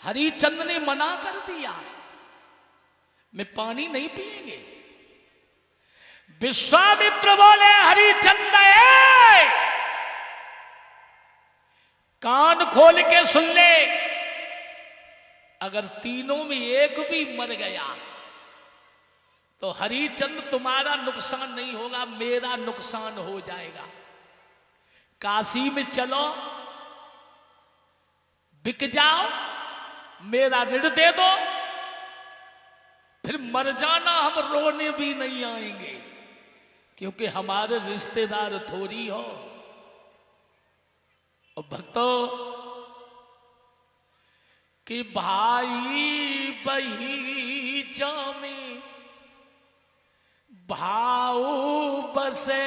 हरिचंद ने मना कर दिया, मैं पानी नहीं पिएंगे। विश्वामित्र बोले, हरिचंद कान खोल के सुन ले, अगर तीनों में एक भी मर गया तो हरिचंद तुम्हारा नुकसान नहीं होगा, मेरा नुकसान हो जाएगा। काशी में चलो, बिक जाओ, मेरा ऋण दे दो, फिर मर जाना, हम रोने भी नहीं आएंगे, क्योंकि हमारे रिश्तेदार थोड़ी हो। और भक्तों, कि भाई बहीजा में भाव बसे।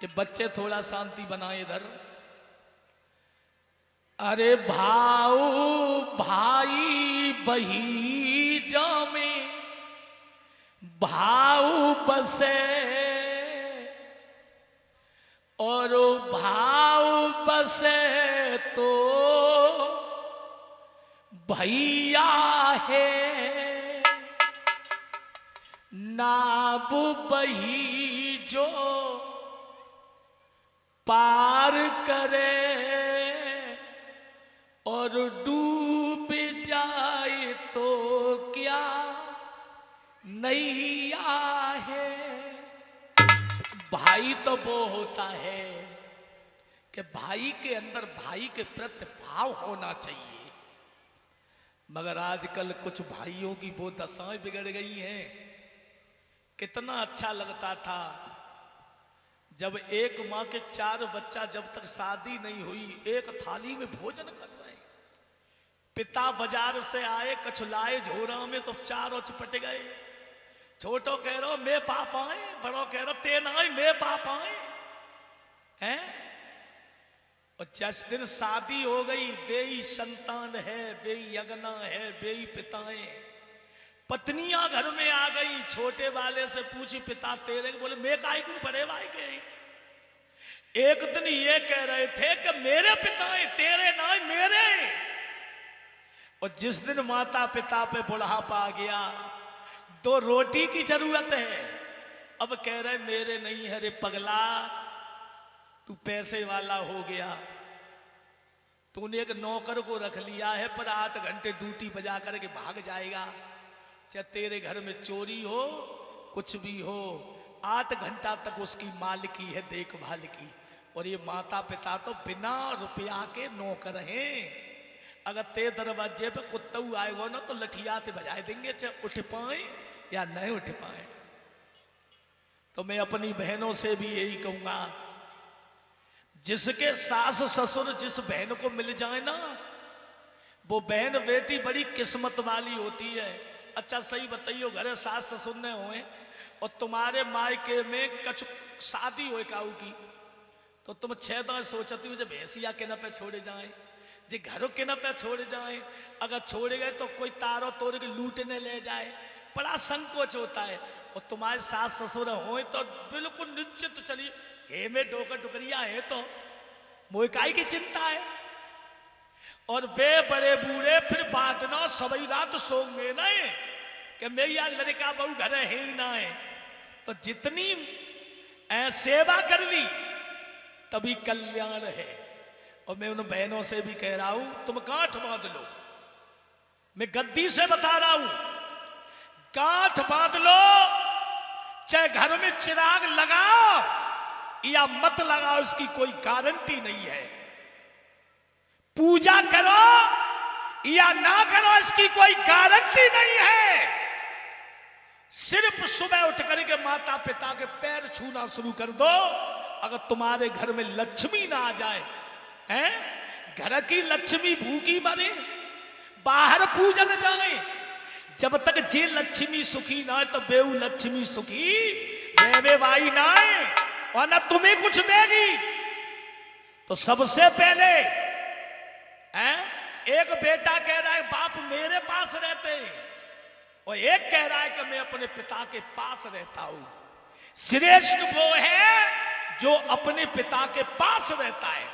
ये बच्चे थोड़ा शांति बनाए इधर। अरे भाव भाई बहीजा में भाव बसे, और भाव बसे तो भैया है, नाब बही जो पार करे, और डूब जाए तो क्या नैया है। भाई तो वो होता है कि भाई के अंदर भाई के प्रति भाव होना चाहिए, मगर आजकल कुछ भाइयों की वो दशाएं बिगड़ गई हैं। कितना अच्छा लगता था जब एक माँ के 4 बच्चा, जब तक शादी नहीं हुई, एक थाली में भोजन कर रहे हैं। पिता बाजार से आए, कछुलाए झोरा में, तो चारों चिपट गए। छोटो कह रहा मैं पापा है, बड़ो कह रहा ते ना मैं पापा हैं। और जिस दिन शादी हो गई, बेई संतान है, बेई अगना है, बेई पिताएं, पत्नियां घर में आ गई। छोटे वाले से पूछी पिता तेरे, बोले मैं काहे को बड़े भाई के। एक दिन ये कह रहे थे कि मेरे पिता है, तेरे ना मेरे। और जिस दिन माता पिता पे बुढ़ापा आ गया, 2 रोटी की जरूरत है, अब कह रहे मेरे नहीं है। रे पगला, तू पैसे वाला हो गया, तूने एक नौकर को रख लिया है, पर 8 घंटे ड्यूटी बजा करके भाग जाएगा। चाहे तेरे घर में चोरी हो, कुछ भी हो, 8 घंटा तक उसकी मालिकी है, देखभाल की। और ये माता पिता तो बिना रुपया के नौकर हैं। अगर ते दरवाजे पे कुत्तू आएगा ना, तो लठिया ते बजाए देंगे, चाहे उठ पाए या नहीं उठ पाए। तो मैं अपनी बहनों से भी यही कहूंगा, जिसके सास ससुर जिस बहन को मिल जाए ना, वो बहन बेटी बड़ी किस्मत वाली होती है। अच्छा सही बताइयो, घरे सास ससुर ने हुए और तुम्हारे मायके में कछ शादी हो काऊ की, तो तुम 6 दिन सोचती हो जब भैंसिया के न पे छोड़े जाए, जे घरों के न पे छोड़ जाए। अगर छोड़े गए तो कोई तारो तोड़ के लूटने ले जाए, बड़ा संकोच होता है। और तुम्हारे सास ससुर हो तो बिल्कुल निश्चित चलिए, हे में डोकर डुकरिया है तो मोहकाई की चिंता है। और बे बड़े बूढ़े फिर बात ना सभी रात सोंगे नहीं कि मैं यार लड़का बहू घर है ही ना है। तो जितनी सेवा कर ली तभी कल्याण है। और मैं उन बहनों से भी कह रहा हूं, तुम गांठ बांध लो, मैं गद्दी से बता रहा हूं, गांठ बांध लो। चाहे घर में चिराग लगाओ या मत लगाओ, इसकी कोई गारंटी नहीं है। पूजा करो या ना करो, इसकी कोई गारंटी नहीं है। सिर्फ सुबह उठ करके माता पिता के पैर छूना शुरू कर दो। अगर तुम्हारे घर में लक्ष्मी ना आ जाए, हैं, घर की लक्ष्मी भूखी मरे, बाहर पूजन जाए, जब तक जे लक्ष्मी सुखी ना है तो बेऊ लक्ष्मी सुखी रे भाई ना है, और ना तुम्हें कुछ देगी। तो सबसे पहले एक बेटा कह रहा है बाप मेरे पास रहते हैं, और एक कह रहा है कि मैं अपने पिता के पास रहता हूं। श्रेष्ठ वो है जो अपने पिता के पास रहता है।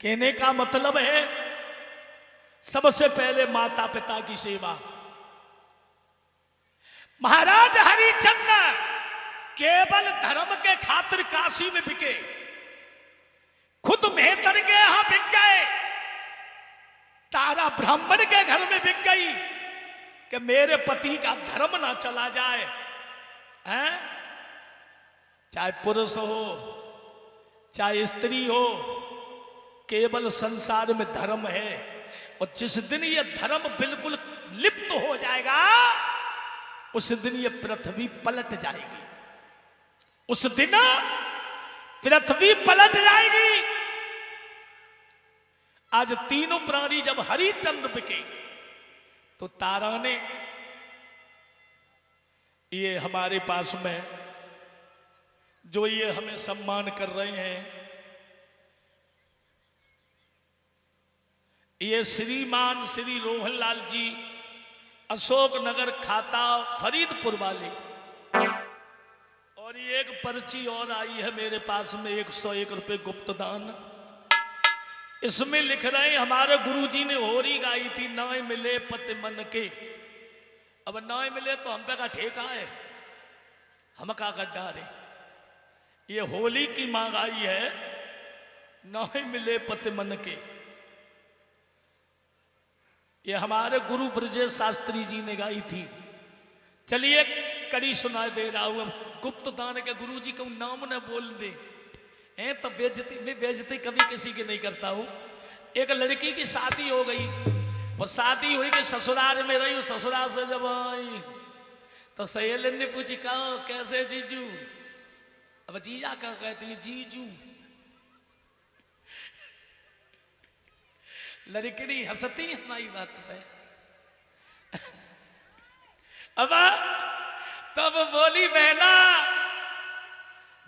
कहने का मतलब है सबसे पहले माता पिता की सेवा। महाराज हरिचंद्र केवल धर्म के खातिर काशी में बिके, खुद मेहतर के यहां बिक गए, तारा ब्राह्मण के घर में बिक गई कि मेरे पति का धर्म ना चला जाए। हैं? चाहे पुरुष हो चाहे स्त्री हो, केवल संसार में धर्म है। और जिस दिन ये धर्म बिल्कुल लिप्त हो जाएगा उस दिन ये पृथ्वी पलट जाएगी, उस दिन पृथ्वी पलट जाएगी। आज तीनों प्राणी जब हरिचंद्र बिके तो तारा ने, ये हमारे पास में जो ये हमें सम्मान कर रहे हैं, ये श्रीमान श्री रोहनलाल जी अशोक नगर खाता फरीदपुर वाले, और ये एक पर्ची और आई है मेरे पास में 101 रुपए गुप्त दान। इसमें लिख रहे हैं हमारे गुरुजी ने होरी गाई थी, नाय मिले पति मन के। अब नाय मिले तो हम पे का ठेका है, हम का गड्ढा रे। ये होली की मांग आई है, नाय मिले पति मन के। ये हमारे गुरु ब्रजेश शास्त्री जी ने गाई थी। चलिए कड़ी सुना दे रहा हूं। गुप्त दान के गुरु जी को नाम न बोल दे हैं तो बेइज्जती, मैं बेइज्जती कभी किसी की नहीं करता हूं। एक लड़की की शादी हो गई, वो शादी हुई कि ससुराल में रही, ससुराल से जब आई तो सहेली ने पूछी कहो कैसे जीजू। अब जीजा क्या कहती है? जीजू। लड़की हंसती हमारी बात पे। अब तब बोली बहना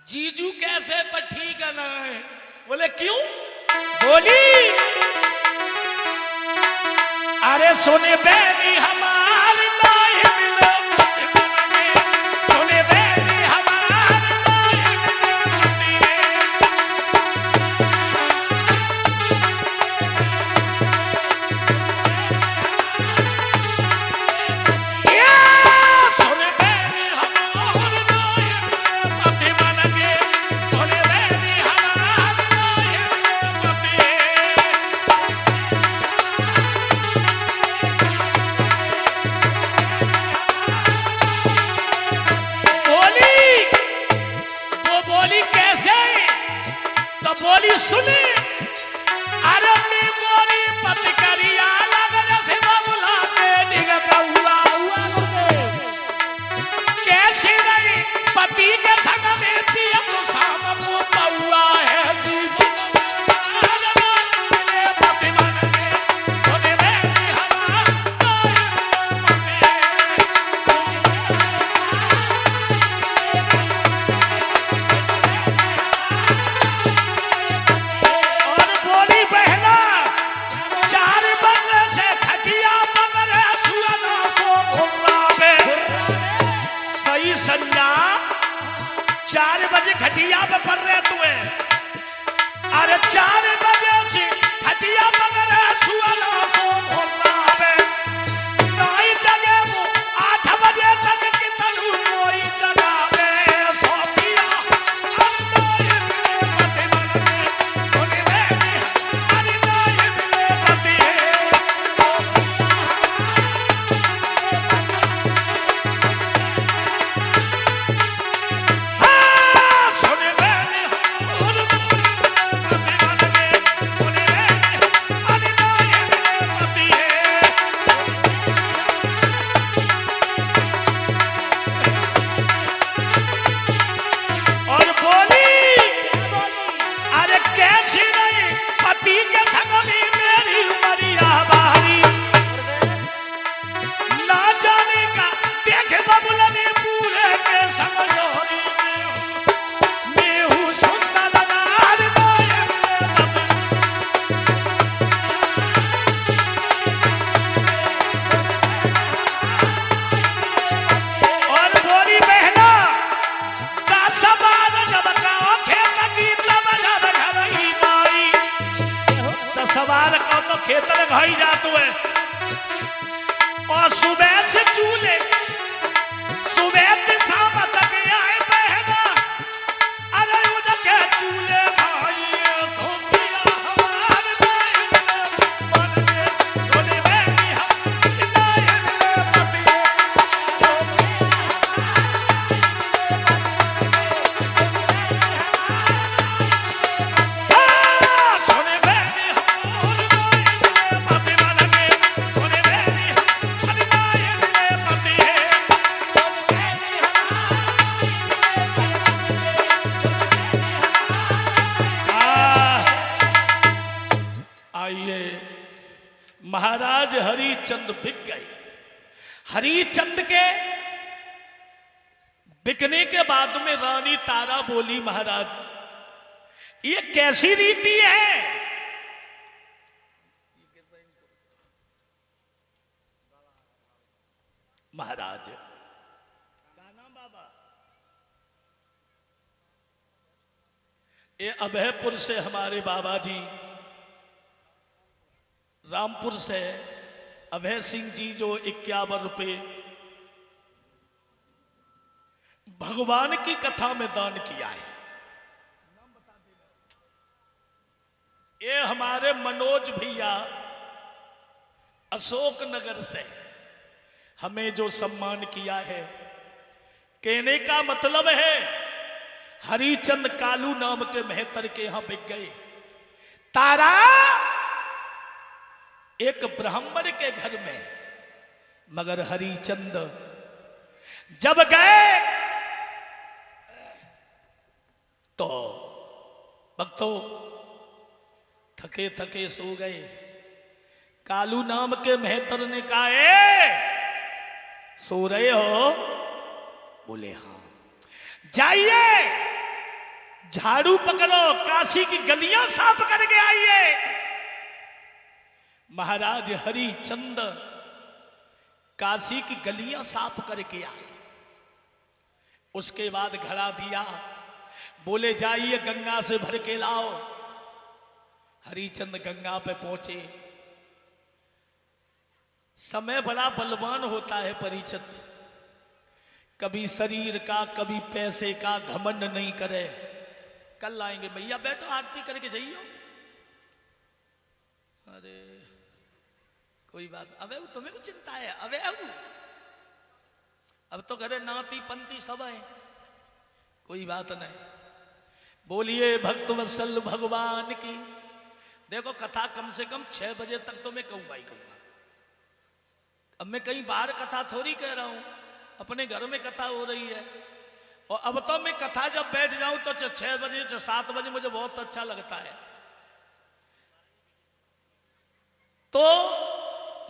जीजू कैसे पर ठीक है ना है। बोले क्यों? बोली अरे सुने बहनी हमारी नाई मिले, सुने बहनी हमारी नाई बोली सुने अरे मैं बोली पति करिया लग से बबुला के निगता हुआ कैसे रही पति के संग में पिया तो शाम को पौआ है जीवन। संजा 4 बजे खटिया पे पड़ रहे तुम्हें, अरे 4 बजे से खटिया पकड़ रहे सुअना को भोला पे नहीं जगे वो 8 बजे तक की तनु कोई जगा में सोफिया सवाल को तो खेतर घाई जातो है। और सुबह से चूल्हे सुबह से शाम तक आए बहना, अरे उधर के चूल्हे भाई सोफिया हमारे मन में बोले बेबी हम सुने बेबी महाराज हरिचंद बिक गए। हरिचंद के बिकने के बाद में रानी तारा बोली, महाराज ये कैसी रीति है? महाराज बाबा ये अभयपुर से हमारे बाबा जी, रामपुर से अभय सिंह जी जो 51 रुपए भगवान की कथा में दान किया है। ये हमारे मनोज भैया अशोक नगर से हमें जो सम्मान किया है, कहने का मतलब है हरिचंद कालू नाम के मेहतर के यहां बिक गए। तारा एक ब्राह्मण के घर में, मगर हरिचंद जब गए तो भक्तों थके थके सो गए। कालू नाम के मेहतर ने कहा, सो रहे हो? बोले हाँ। जाइए झाड़ू पकड़ो, काशी की गलियां साफ करके आइए। महाराज हरिचंद काशी की गलियां साफ करके आए। उसके बाद घड़ा दिया, बोले जाइए गंगा से भर के लाओ। हरिचंद गंगा पे पहुंचे। समय बड़ा बलवान होता है परिचित, कभी शरीर का कभी पैसे का घमंड नहीं करे। कल आएंगे भैया, बैठो आरती करके जाइयो। अरे कोई बात, अबे तुम्हें कुछ चिंता है? अबे अब तो घरे नाती पंती सब है, कोई बात नहीं। बोलिए भक्त वत्सल भगवान की। देखो कथा कम से कम 6 बजे तक तो मैं कहूंगा ही कहूंगा। अब मैं कहीं बाहर कथा थोड़ी कह रहा हूं, अपने घर में कथा हो रही है। और अब तो मैं कथा जब बैठ जाऊं तो 6 बजे से 7 बजे मुझे बहुत अच्छा लगता है। तो